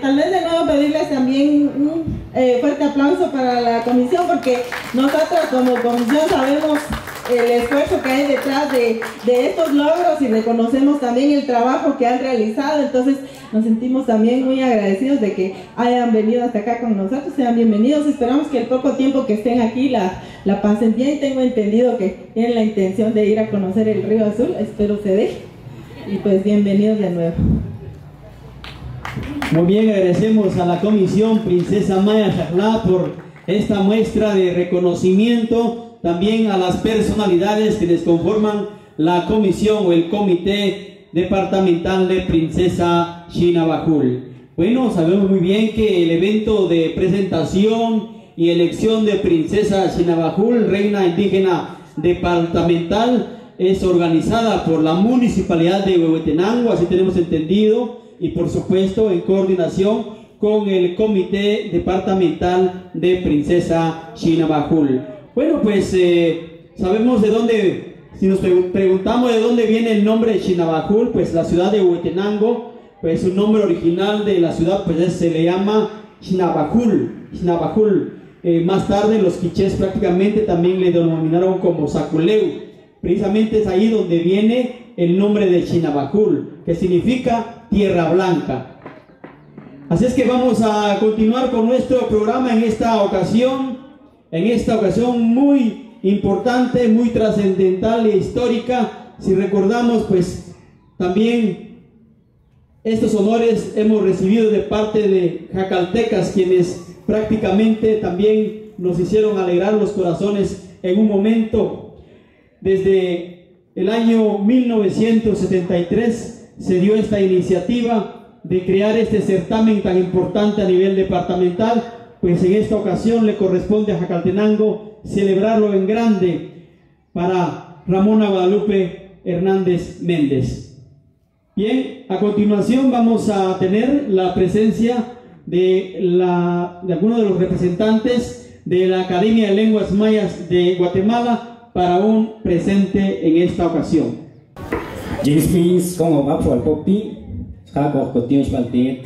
Tal vez de nuevo pedirles también un fuerte aplauso para la comisión, porque nosotros como comisión sabemos el esfuerzo que hay detrás de estos logros y reconocemos también el trabajo que han realizado. Entonces nos sentimos también muy agradecidos de que hayan venido hasta acá con nosotros. Sean bienvenidos. Esperamos que el poco tiempo que estén aquí la pasen bien. Tengo entendido que tienen la intención de ir a conocer el Río Azul. Espero se dé. Y pues bienvenidos de nuevo. Muy bien, agradecemos a la Comisión Princesa Maya Shahla por esta muestra de reconocimiento, también a las personalidades que les conforman la comisión o el comité departamental de Princesa Chinabajul. Bueno, sabemos muy bien que el evento de presentación y elección de Princesa Chinabajul, reina indígena departamental, es organizada por la Municipalidad de Huehuetenango, así tenemos entendido, y por supuesto en coordinación con el Comité Departamental de Princesa Chinabajul. Bueno, pues sabemos de dónde, si nos preguntamos de dónde viene el nombre de Chinabajul, pues la ciudad de Huehuetenango, pues su nombre original de la ciudad pues se le llama Chinabajul. Más tarde los quichés prácticamente también le denominaron como Saculeu. Precisamente es ahí donde viene el nombre de Chinabajul, que significa tierra blanca. Así es que vamos a continuar con nuestro programa en esta ocasión muy importante, muy trascendental e histórica. Si recordamos, pues también estos honores hemos recibido de parte de jacaltecas, quienes prácticamente también nos hicieron alegrar los corazones en un momento. Desde el año 1973 se dio esta iniciativa de crear este certamen tan importante a nivel departamental, pues en esta ocasión le corresponde a Jacaltenango celebrarlo en grande para Ramona Guadalupe Hernández Méndez. Bien, a continuación vamos a tener la presencia de algunos de los representantes de la Academia de Lenguas Mayas de Guatemala para un presente en esta ocasión. Jinspis como vapo al popi, jaco cotios baltet,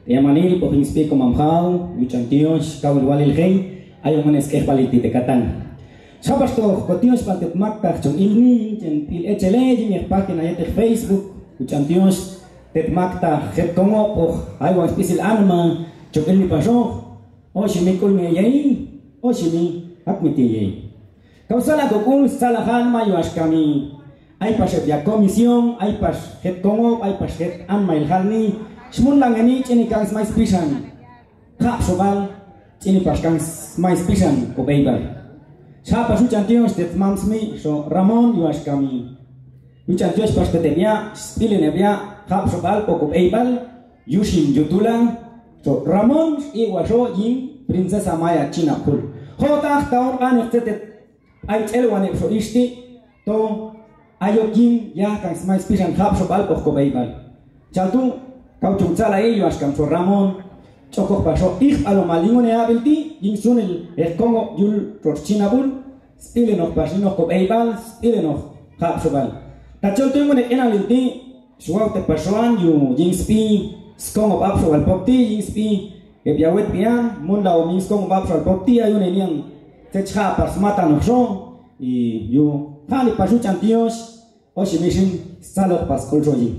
yamanil po jinspis como amhal, vichantios, kawal el rey, ayomanes que baliti de Catán. Sabas to cotios baltet makta chon ilni, gentil echele, jimir pakin ayat Facebook, vichantios, tet makta, het como po, aywan spisil anma, chon ilni paso, o shimikul me yai, o shimi, akmiti yai. Kausala kokul salahan mayuas kami. hay pas ya comisión, hay pas het kongo, hay pas het an mail halni, shmun langani chini kang mais pisan, kap sobal chini pas kang mais pisan ko beibal. Chapa su chantios det mamsmi so Ramon yuas kami. Yu chantios pas tetenia, stile nebia kap sobal ko beibal, yushin yutulang so Ramon iwaso yin princesa Maya China kul. Hota taon an exetet ay elwane so isti to ayokin ya kan smai spisan kap sobal ko beibal. Chaltu kau chunzala yuas kam so Ramon Choko pasó ich a lo maligno abelti yin sun el Congo yul rochinabul stile noch pasino ko beibal stile noch kap sobal. Tachol tengo en alinti suaute pasoan yu yin spi Congo bab sobal popti yin spi e biawet pian munda o min Congo bab sobal popti ayun elian techa pas mata no so y yu khali pasu chantios oshimishin salud pas koljoyi.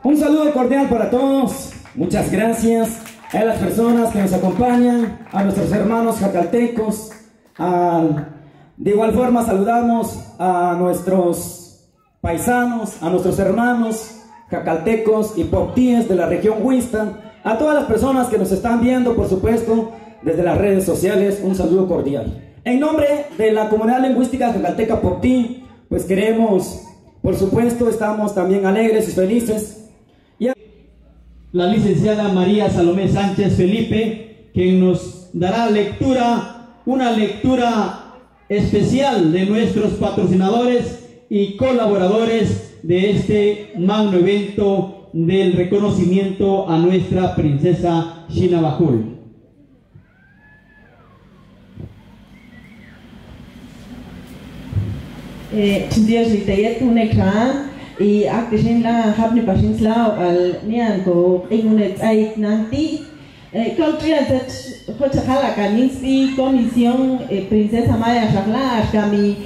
Un saludo cordial para todos. Muchas gracias a las personas que nos acompañan, a nuestros hermanos jacaltecos. De igual forma saludamos a nuestros paisanos, a nuestros hermanos jacaltecos y poptíes de la región Huista, a todas las personas que nos están viendo, por supuesto, desde las redes sociales, un saludo cordial. En nombre de la comunidad lingüística jacalteca poptí, pues queremos, por supuesto, estamos también alegres y felices. La licenciada María Salomé Sánchez Felipe, quien nos dará una lectura especial de nuestros patrocinadores y colaboradores de este magno evento del reconocimiento a nuestra princesa Xinabajul. Y actisin la habni pasins lao al nian ko ingunet ay nanti cultura zet hota hala kaninsi comisión princesa Maya Shakla ashkami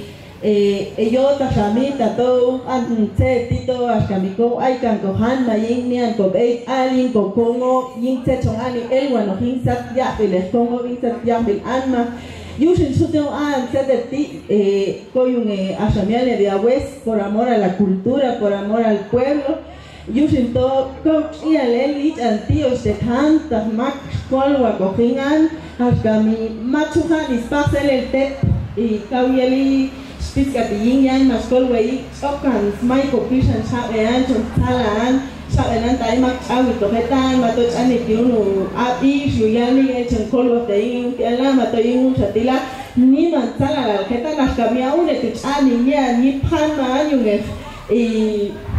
yo tashami tato an se tito ashkami ko ay kan ko han mayin nian ko bay alin ko kongo yin se chongani elwano hin sat ya bil kongo yin sat ya bil anma Yushin Suteo Anteti Koyun Ashamiale de Agüez por amor a la cultura, por amor al pueblo. Yushin To Coach y Alelich Antios de Tanta Mac Colwa Cojingan, Ashkami Machuhan Ispaxel el Tet y Kauyeli Spitzkatilling Yan Mascolway, Okan, Michael Christian Chabean, Talaan. Sabenan tayo mag-awit to ketan matot anit yung api suyali echen kolwa tayo kaya mato yung sa tila ni man talala ketan as kami aun etit ani niya ni pan na yung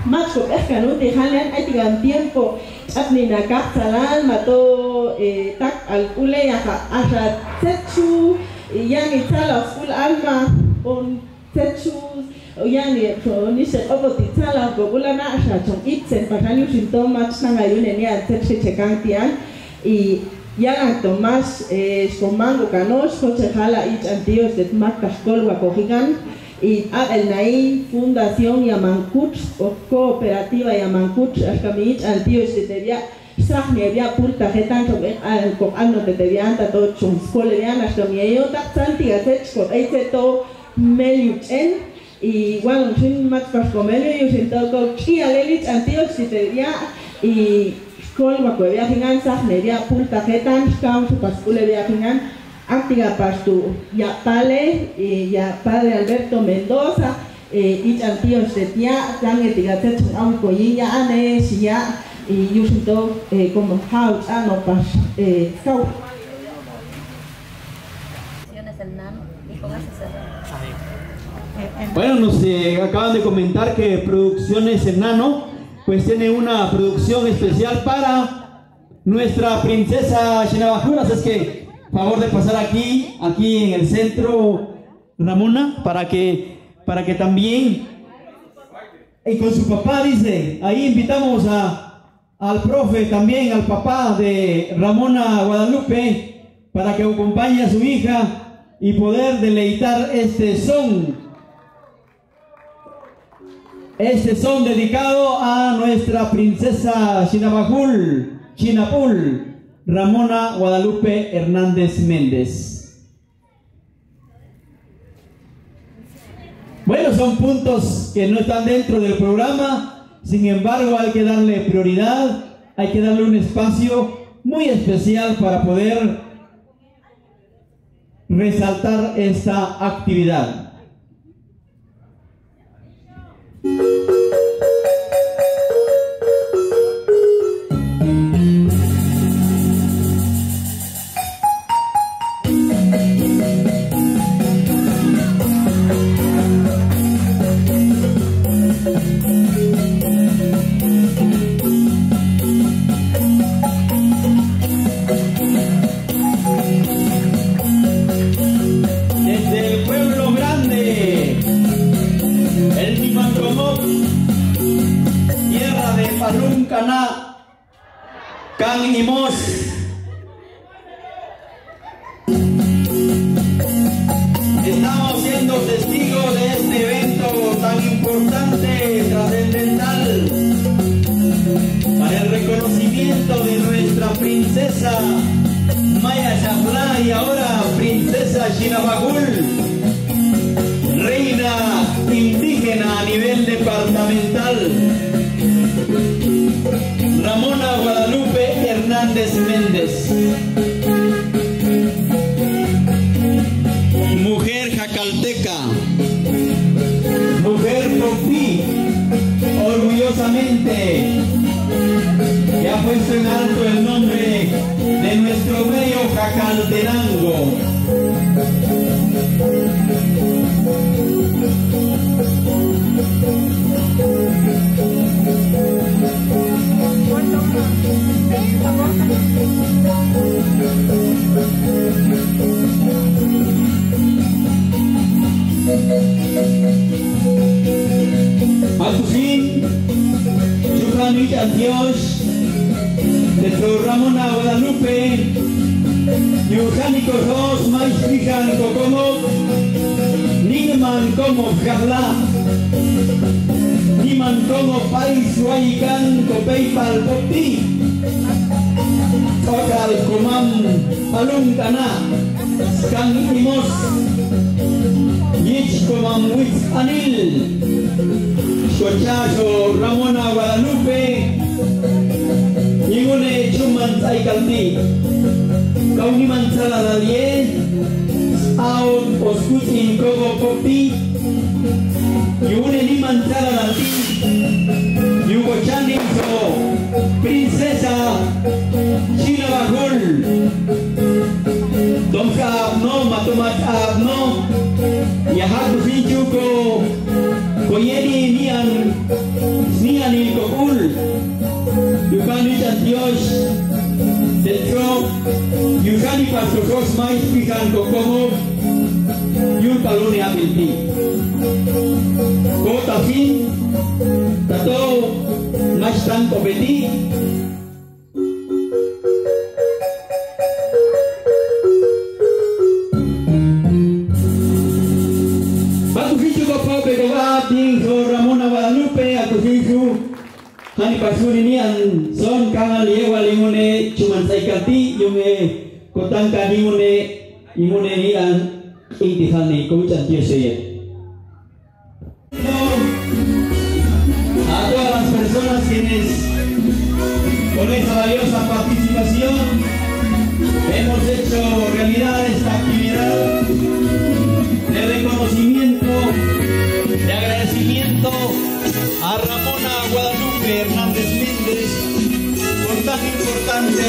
macho kanu te halian ay tigang tiempo at ni nakapsalan mato tak alkule yaka asa tetsu yang itala full alma on tetsu yani ni se oboti tsala ko bulana asha chong itsen pasani usinto match na ngayon ni atse chekantian y ya Tomás Escomango Canos José Jala y Antios de Macascol Guacojigan y el Naí Fundación Yamancuch o Cooperativa Yamancuch Ascamich Antios de Tevia Sahnia Purta Getan al Copano de Tevianta todo Chumscolean Ascamio Santi Gatechco Eiseto Meliuchen y bueno, sin más pascomelio y sin todo y alelich Antios de Tevia y Kolwa ko viajan sahneria pulta getan skam su pascule viajan actiga pastu ya pale ya padre Alberto Mendoza y Antios de Tia dan etigatet au ko ya ane ya y yusinto como house ano pas kau Bueno, nos acaban de comentar que Producciones Enano pues tiene una producción especial para nuestra princesa Xinabajul, así es que favor de pasar aquí en el centro, Ramona, para que también y con su papá, dice, ahí invitamos al profe también, al papá de Ramona Guadalupe, para que acompañe a su hija y poder deleitar este son dedicado a nuestra princesa Xinabajul, Chinapul, Ramona Guadalupe Hernández Méndez. Bueno, son puntos que no están dentro del programa, sin embargo hay que darle prioridad, hay que darle un espacio muy especial para poder resaltar esta actividad. Estamos siendo testigos de este evento tan importante, trascendental, para el reconocimiento de nuestra princesa Maya Chapla y ahora princesa Chinabajul, reina indígena a nivel departamental, Ramona Guadalupe Hernández Méndez. Mujer jacalteca, mujer popí, orgullosamente que ha puesto en alto el nombre de nuestro bello Jacaltenango. A su fin, Chujanit a Dios, de su Ramona Guadalupe, Yujánico Ros, Maistrijan Cocomo, Niman como Jabla, Niman como Pais Huaycan, Copeypal Popti, Tocal Comam, Palum Cana, Scan Imos, Yich Comam Witz Anil, Xochazo Ramona Guadalupe, Yigune Chuman Saikalti, Kauniman Saladalie, Aon Oskutin Kogo Popti, Yigune Niman Saladati, Yugo Chanizo, Princesa Chinabajul, Domka Abno, Matomat Abno, Yahaku Finchuko, Koyeri Nian y Kokul, Yukani Dios, Tetro, Yukani Pasokos Mais Pijan Kokomo, Yulpalune Abilti. Kota Fin, Tato, Mashtan Kopeti. Ramona Guadalupe, Akusisu, Hani Pasuri Nian, Son Kangal Yewa Limune, Chuman Saikati, Yume, Kotanka Limune, Imune Nian, Intihani, Kouchan Tieseye. A todas las personas quienes con esta valiosa participación hemos hecho realidad esta actividad de reconocimiento, de agradecimiento a Ramona Guadalupe Hernández Méndez por tan importante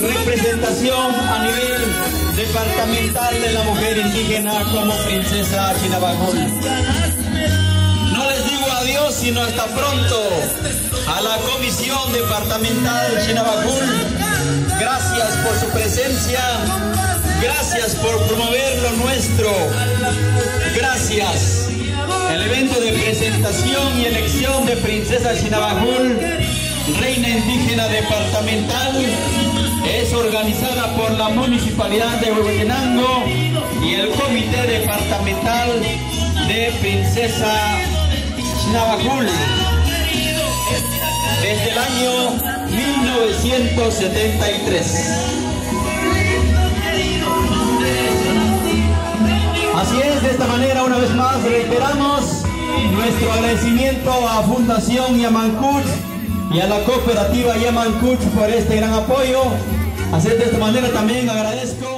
representación a nivel departamental de la mujer indígena como princesa Chinabajul. No les digo adiós sino hasta pronto a la comisión departamental Chinabajul. Gracias por su presencia. Gracias por promover lo nuestro. Gracias. El evento de presentación y elección de princesa Chinabajul, reina indígena departamental, es organizada por la Municipalidad de Huehuetenango y el Comité Departamental de Princesa Chinabajul desde el año 1973. Así es, de esta manera vez más reiteramos nuestro agradecimiento a Fundación Yamancuch y a la cooperativa Yamancuch por este gran apoyo. Así de esta manera también agradezco